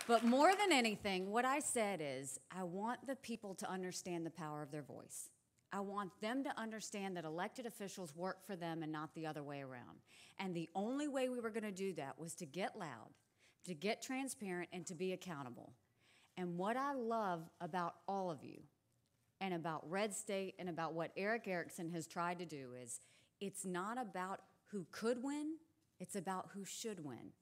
But more than anything, what I said is, I want the people to understand the power of their voice. I want them to understand that elected officials work for them and not the other way around. And the only way we were going to do that was to get loud, to get transparent, and to be accountable. And what I love about all of you, and about Red State, and about what Eric Erickson has tried to do is, it's not about who could win, it's about who should win.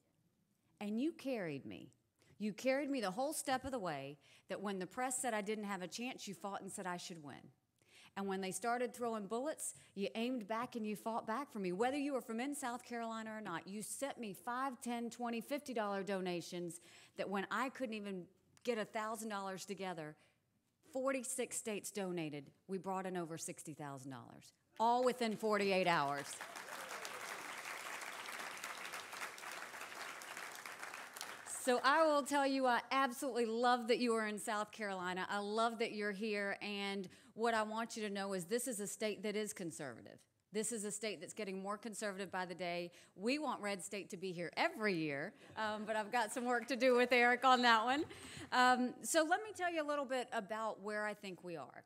And you carried me. You carried me the whole step of the way, that when the press said I didn't have a chance, you fought and said I should win. And when they started throwing bullets, you aimed back and you fought back for me. Whether you were from in South Carolina or not, you sent me $5, $10, $20, $50 donations that when I couldn't even get $1,000 together, 46 states donated. We brought in over $60,000, all within 48 hours. So I will tell you, I absolutely love that you are in South Carolina. I love that you're here. And what I want you to know is this is a state that is conservative. This is a state that's getting more conservative by the day. We want Red State to be here every year, but I've got some work to do with Eric on that one. So let me tell you a little bit about where I think we are.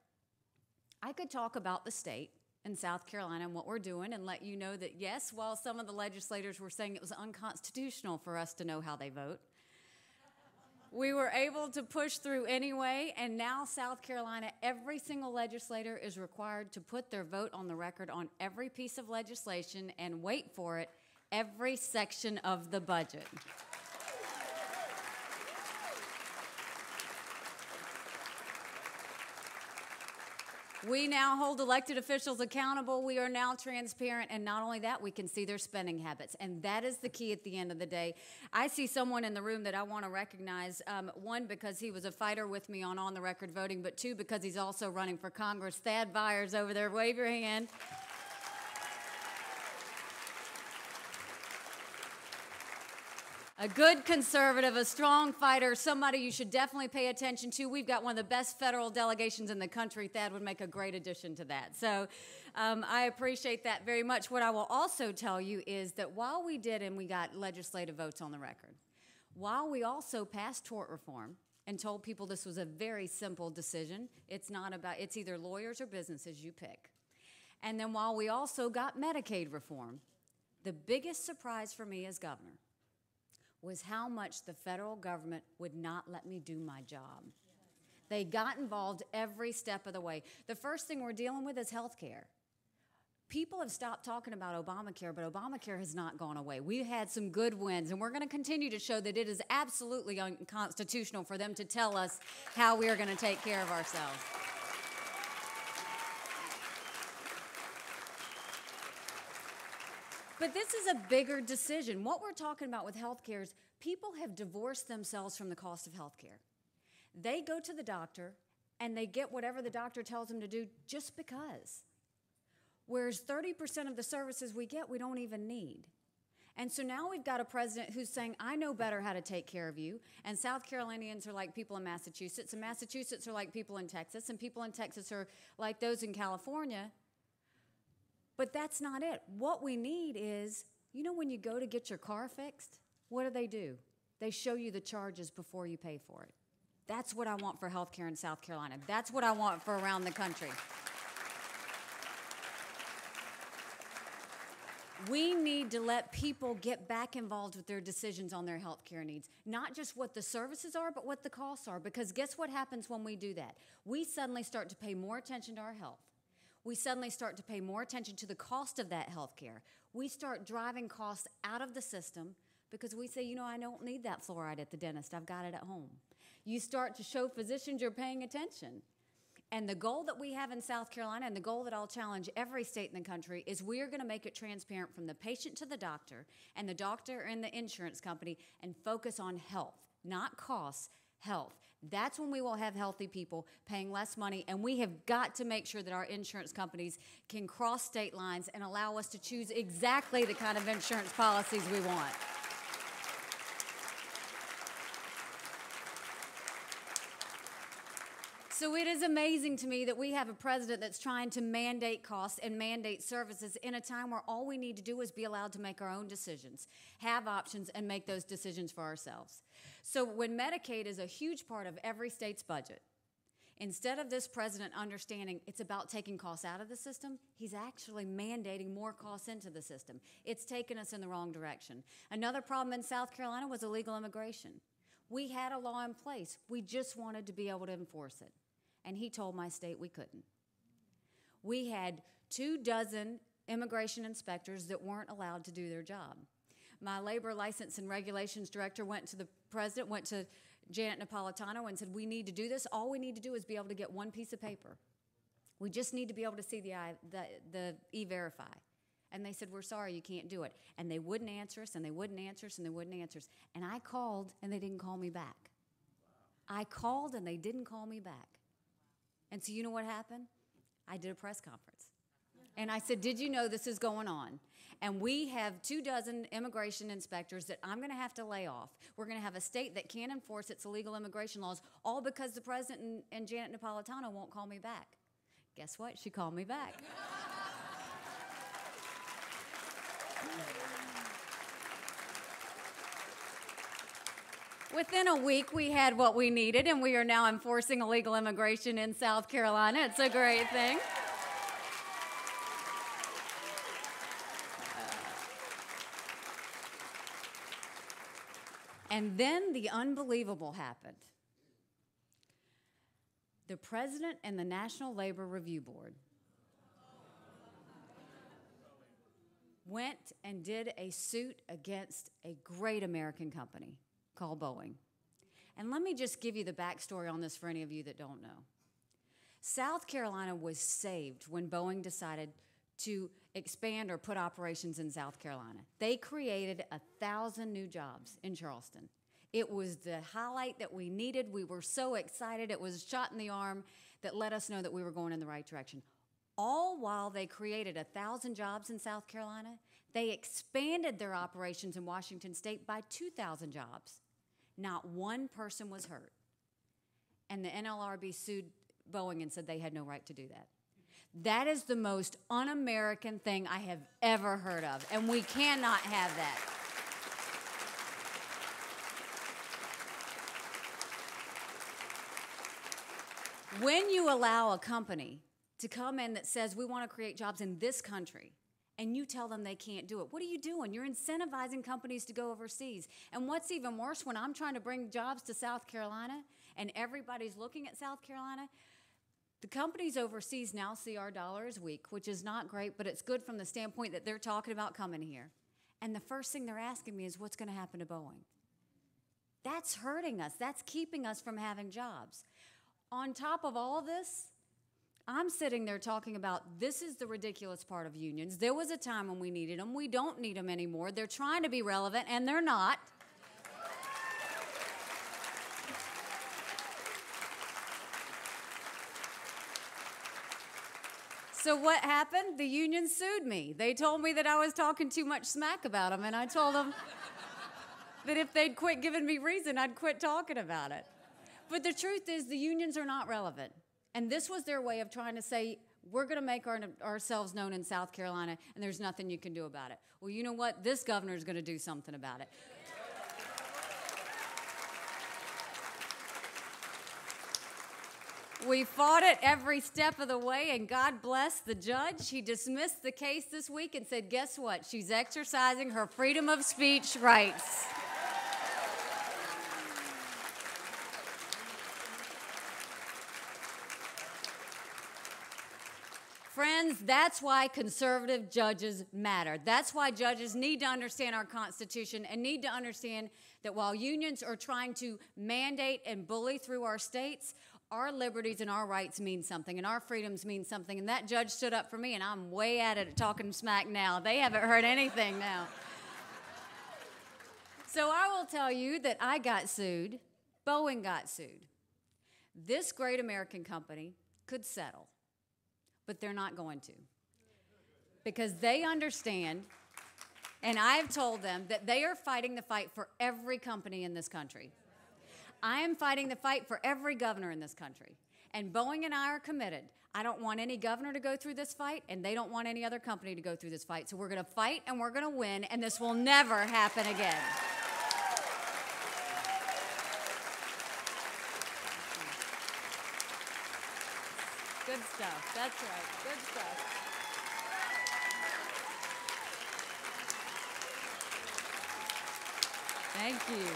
I could talk about the state in South Carolina and what we're doing and let you know that, yes, while some of the legislators were saying it was unconstitutional for us to know how they vote, we were able to push through anyway, and now South Carolina, every single legislator is required to put their vote on the record on every piece of legislation and, wait for it, every section of the budget. We now hold elected officials accountable. We are now transparent, and not only that, we can see their spending habits, and that is the key at the end of the day. I see someone in the room that I want to recognize, one, because he was a fighter with me on the record voting, but two, because he's also running for Congress. Thad Byers over there, wave your hand. A good conservative, a strong fighter, somebody you should definitely pay attention to. We've got one of the best federal delegations in the country. Thad would make a great addition to that. So I appreciate that very much. What I will also tell you is that while we did and we got legislative votes on the record, while we also passed tort reform and told people this was a very simple decision, it's either lawyers or businesses, you pick. And then while we also got Medicaid reform, the biggest surprise for me as governor was how much the federal government would not let me do my job. They got involved every step of the way. The first thing we're dealing with is health care. People have stopped talking about Obamacare, but Obamacare has not gone away. We've had some good wins, and we're going to continue to show that it is absolutely unconstitutional for them to tell us how we are going to take care of ourselves. But this is a bigger decision. What we're talking about with health care is people have divorced themselves from the cost of health care. They go to the doctor and they get whatever the doctor tells them to do just because. Whereas 30% of the services we get, we don't even need. And so now we've got a president who's saying, I know better how to take care of you. And South Carolinians are like people in Massachusetts, and Massachusetts are like people in Texas, and people in Texas are like those in California. But that's not it. What we need is, you know, when you go to get your car fixed, what do? They show you the charges before you pay for it. That's what I want for healthcare in South Carolina. That's what I want for around the country. We need to let people get back involved with their decisions on their health care needs. Not just what the services are, but what the costs are. Because guess what happens when we do that? We suddenly start to pay more attention to our health. We suddenly start to pay more attention to the cost of that health care. We start driving costs out of the system because we say, you know, I don't need that fluoride at the dentist. I've got it at home. You start to show physicians you're paying attention. And the goal that we have in South Carolina, and the goal that I'll challenge every state in the country, is we are going to make it transparent from the patient to the doctor and the insurance company, and focus on health, not costs, health. That's when we will have healthy people paying less money, and we have got to make sure that our insurance companies can cross state lines and allow us to choose exactly the kind of insurance policies we want. So it is amazing to me that we have a president that's trying to mandate costs and mandate services in a time where all we need to do is be allowed to make our own decisions, have options, and make those decisions for ourselves. So when Medicaid is a huge part of every state's budget, instead of this president understanding it's about taking costs out of the system, he's actually mandating more costs into the system. It's taken us in the wrong direction. Another problem in South Carolina was illegal immigration. We had a law in place. We just wanted to be able to enforce it. And he told my state we couldn't. We had 24 immigration inspectors that weren't allowed to do their job. My labor license and regulations director went to the president, went to Janet Napolitano and said, we need to do this. All we need to do is be able to get one piece of paper. We just need to be able to see the E-Verify. And they said, we're sorry, you can't do it. And they wouldn't answer us, and they wouldn't answer us, and they wouldn't answer us. And I called, and they didn't call me back. I called, and they didn't call me back. And so you know what happened? I did a press conference. And I said, did you know this is going on? And we have 24 immigration inspectors that I'm going to have to lay off. We're going to have a state that can't enforce its illegal immigration laws, all because the president and Janet Napolitano won't call me back. Guess what? She called me back. Within a week, we had what we needed, and we are now enforcing illegal immigration in South Carolina. It's a great thing. And then the unbelievable happened. The president and the National Labor Review Board went and did a suit against a great American company called Boeing. And let me just give you the backstory on this for any of you that don't know. South Carolina was saved when Boeing decided to expand or put operations in South Carolina. They created 1,000 new jobs in Charleston. It was the highlight that we needed. We were so excited. It was a shot in the arm that let us know that we were going in the right direction. All while they created 1,000 jobs in South Carolina, they expanded their operations in Washington State by 2,000 jobs. Not one person was hurt. And the NLRB sued Boeing and said they had no right to do that. That is the most un-American thing I have ever heard of, and we cannot have that. When you allow a company to come in that says we want to create jobs in this country, and you tell them they can't do it, what are you doing? You're incentivizing companies to go overseas. And what's even worse, when I'm trying to bring jobs to South Carolina and everybody's looking at South Carolina, the companies overseas now see our dollar as weak, which is not great, but it's good from the standpoint that they're talking about coming here. And the first thing they're asking me is, what's going to happen to Boeing? That's hurting us. That's keeping us from having jobs. On top of all this, I'm sitting there talking about this is the ridiculous part of unions. There was a time when we needed them. We don't need them anymore. They're trying to be relevant, and they're not. So what happened? The union sued me. They told me that I was talking too much smack about them, and I told them that if they'd quit giving me reason, I'd quit talking about it. But the truth is the unions are not relevant. And this was their way of trying to say, we're going to make ourselves known in South Carolina, and there's nothing you can do about it. Well, you know what? This governor is going to do something about it. We fought it every step of the way, and God bless the judge. He dismissed the case this week and said, guess what? She's exercising her freedom of speech rights. Friends, that's why conservative judges matter. That's why judges need to understand our Constitution and need to understand that while unions are trying to mandate and bully through our states, our liberties and our rights mean something, and our freedoms mean something. And that judge stood up for me, and I'm way at it talking smack now. They haven't heard anything now. So I will tell you that I got sued. Boeing got sued. This great American company could settle, but they're not going to, because they understand, and I've told them that they are fighting the fight for every company in this country. I am fighting the fight for every governor in this country, and Boeing and I are committed. I don't want any governor to go through this fight, and they don't want any other company to go through this fight. So we're going to fight, and we're going to win, and this will never happen again. Good stuff. That's right. Good stuff. Thank you.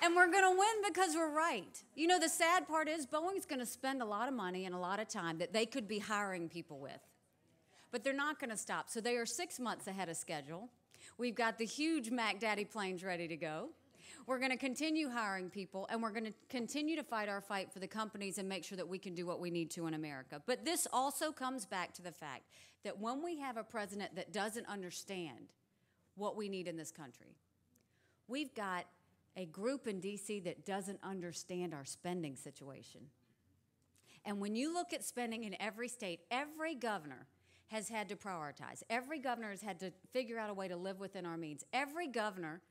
And we're going to win because we're right. You know, the sad part is Boeing's going to spend a lot of money and a lot of time that they could be hiring people with. But they're not going to stop. So they are 6 months ahead of schedule. We've got the huge Mac Daddy planes ready to go. We're going to continue hiring people, and we're going to continue to fight our fight for the companies and make sure that we can do what we need to in America. But this also comes back to the fact that when we have a president that doesn't understand what we need in this country, we've got a group in D.C. that doesn't understand our spending situation. And when you look at spending in every state, every governor has had to prioritize. Every governor has had to figure out a way to live within our means. Every governor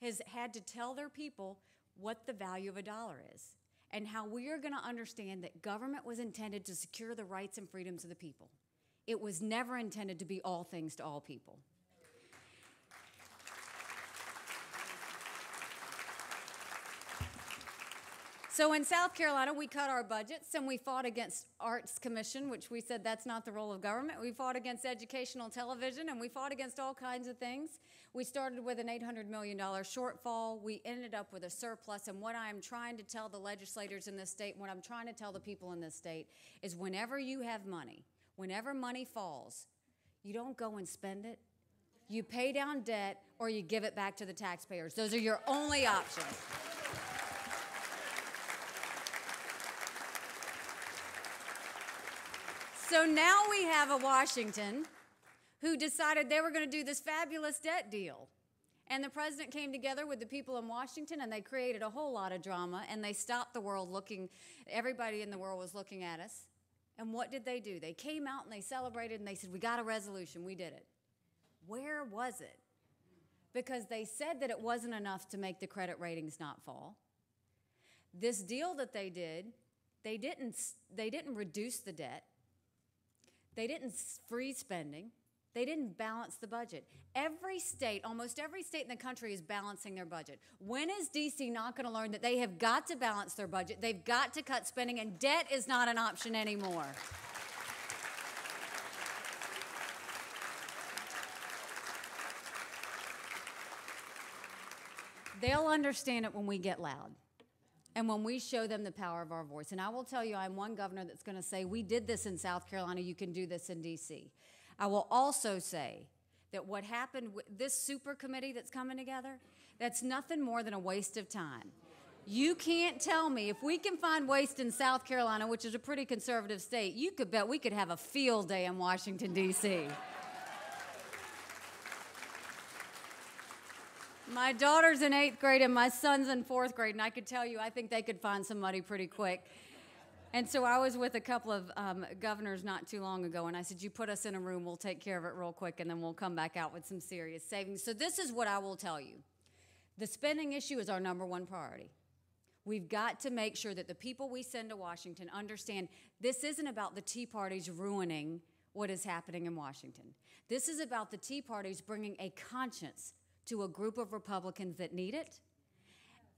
has had to tell their people what the value of a dollar is and how we are going to understand that government was intended to secure the rights and freedoms of the people. It was never intended to be all things to all people. So in South Carolina, we cut our budgets and we fought against Arts Commission, which we said that's not the role of government. We fought against educational television and we fought against all kinds of things. We started with an $800 million shortfall. We ended up with a surplus. And what I'm trying to tell the legislators in this state, what I'm trying to tell the people in this state is whenever you have money, whenever money falls, you don't go and spend it. You pay down debt or you give it back to the taxpayers. Those are your only options. So now we have a Washington who decided they were going to do this fabulous debt deal. And the president came together with the people in Washington and they created a whole lot of drama and they stopped the world looking, everybody in the world was looking at us. And what did they do? They came out and they celebrated and they said, we got a resolution, we did it. Where was it? Because they said that it wasn't enough to make the credit ratings not fall. This deal that they did, they didn't reduce the debt. They didn't freeze spending. They didn't balance the budget. Every state, almost every state in the country is balancing their budget. When is D.C. not going to learn that they have got to balance their budget? They've got to cut spending, and debt is not an option anymore. They'll understand it when we get loud. And when we show them the power of our voice. And I will tell you, I'm one governor that's going to say, we did this in South Carolina, you can do this in D.C. I will also say that what happened with this super committee that's coming together, that's nothing more than a waste of time. You can't tell me, if we can find waste in South Carolina, which is a pretty conservative state, you could bet we could have a field day in Washington, D.C. My daughter's in 8th grade and my son's in 4th grade, and I could tell you I think they could find some money pretty quick. And so I was with a couple of governors not too long ago, and I said, you put us in a room, we'll take care of it real quick, and then we'll come back out with some serious savings. So this is what I will tell you. The spending issue is our #1 priority. We've got to make sure that the people we send to Washington understand this isn't about the Tea Parties ruining what is happening in Washington. This is about the Tea Parties bringing a conscience to a group of Republicans that need it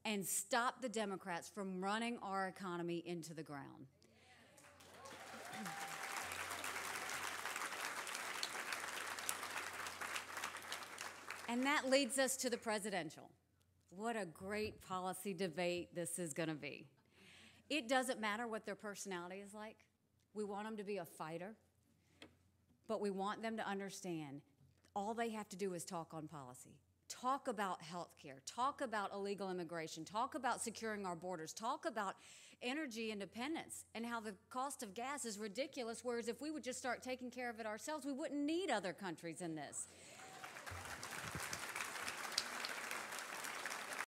and stop the Democrats from running our economy into the ground. And that leads us to the presidential. What a great policy debate this is going to be. It doesn't matter what their personality is like. We want them to be a fighter, but we want them to understand all they have to do is talk on policy. Talk about health care, talk about illegal immigration, talk about securing our borders, talk about energy independence and how the cost of gas is ridiculous, whereas if we would just start taking care of it ourselves, we wouldn't need other countries in this.